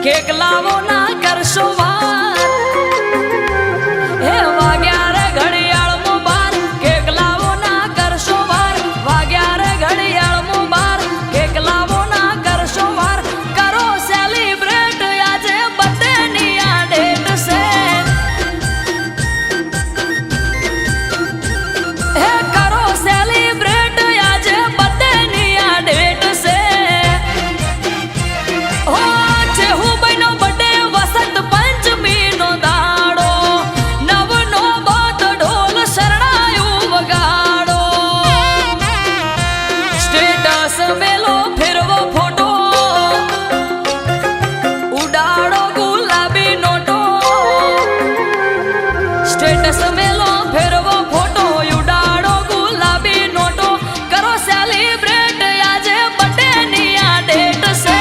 cake लावो ना करशो वार हे वाग्या रे घड़ियाळ मो बार केक लावो ना करशो वार वाग्या रे घड़ियाळ मो बार केक लावो ना करशो वार करो सेलिब्रेट आज बर्थडे नी आ डेट से हे करो सेलिब्रेट आज बर्थडे नी आ डेट से हो छेहू बनो बर्थडे वसंत पंचमी नो दाड़ो नव नो बात ढोल शरणायु वगाड़ो स्टेटस मेलो फिरवो फोटो उड़ाड़ो गुलाबी नोटो स्टेटस मेलो फिरवो फोटो उड़ाड़ो गुलाबी नोटो करो सेलिब्रेट आज बर्थडे नी आ डेट से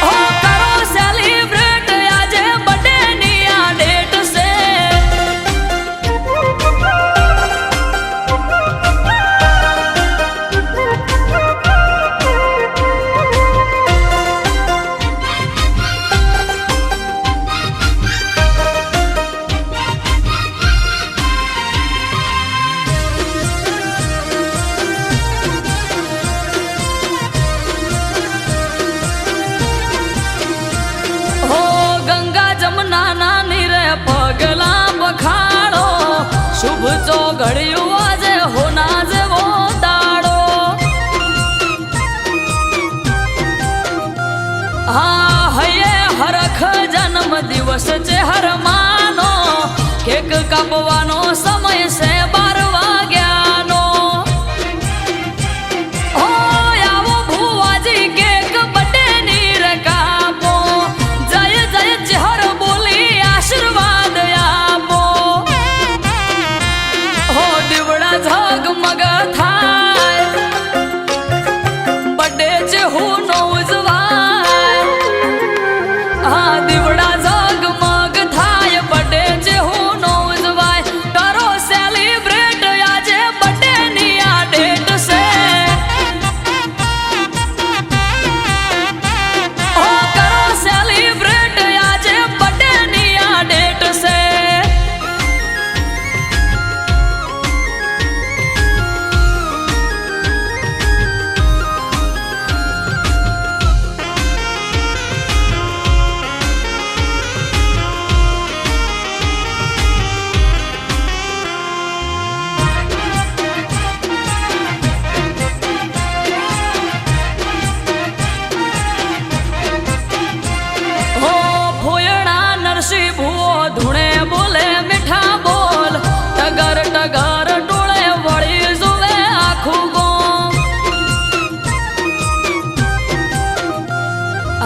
हो करो सेलिब्रेट आज बर्थडे नी आ डेट से हो गंगा जमुना ना नीरे पगला बखाड़ो शुभ चो घड़ियो आज होना जेवो दाड़ो हाँ हये हरख जन्म दिवस चे हर मानो केक कापवानो समय से 12 वाग्यानो हो आवो भुवाजी केक बर्थडे नी रे कापो जय जय चहर बोली आशीर्वाद आपो हो दिवड़ा झगमग थाय बर्थडे चे हू नो उजवाय हाँ दिवड़ा झगमग थाय बर्थडे चे हू नो उजवाय करो सेलिब्रेट आज बर्थडे नी आ डेट से हो करो सेलिब्रेट आज बर्थडे नी आ डेट से हो भोयणा नरसी भुवो धुणे बोले मीठा बोल टगर टगर टोळे वળી जुवे आखू गोम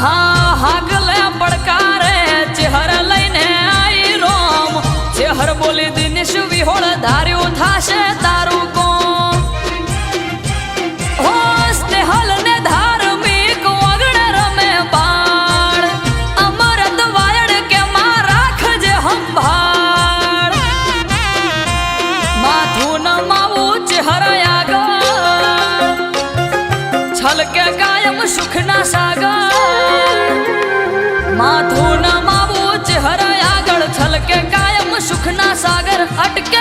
हाँ हागले पड़कारे चेहर लईने आई रोम चेहर बोली दिनेश विहोळ धार्યું થાશે તારું કોમ हो स्नेहल ने धार्मिक वगण रमे बाळ अमरत वायड़ के मां राखजे संभाळ माथું નમાવું ચહેર આગળ છલકે કાયમ સુખના સાગર माथुं नमाવું ચહેર આગળ છલકે કાયમ સુખના સાગર અટકે